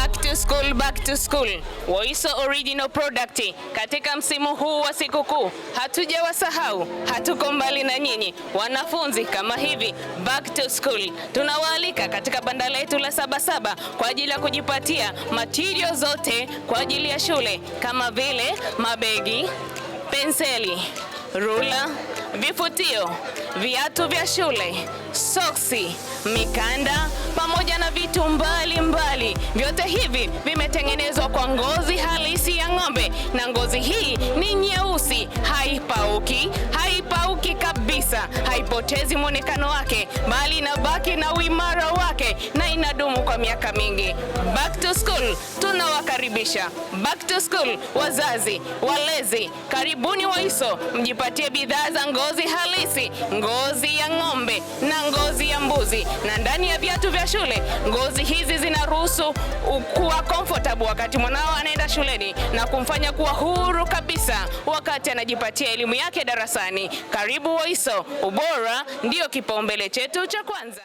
Back to school. Woiso original product. Katika msimu huu wa sikukuu, hatujawasahau, hatuko mbali na nyinyi. Wanafunzi kama hivi, back to school. Tunawaalika katika banda letu la Sabasaba kwa ajili ya kujipatia material zote kwa ajili ya shule kama vile mabegi, penseli, rula, vifutio, viatu vya shule, soksi, mikanda pamoja na vitu mbalimbali. Vyote hivi vimetengenezwa kwa ngozi halisi ya ng'ombe, na ngozi hii ni nyeusi, haipauki kabisa, haipotezi muonekano wake, bali inabaki na uimara wake na inadumu kwa miaka mingi. Back to school, tunawakaribisha. Back to school, wazazi, walezi, karibuni Woiso, mjipatie bidhaa za ngozi halisi, ngozi ya ng'ombe na ngozi ya mbuzi. Na ndani ya viatu vya shule, ngozi hizi zinaruhusu kuwa comfortable wakati mwanao anaenda shuleni na kumfanya kuwa huru kabisa wakati anajipatia elimu yake darasani. Karibu Woiso, ubora ndio kipaumbele chetu cha kwanza.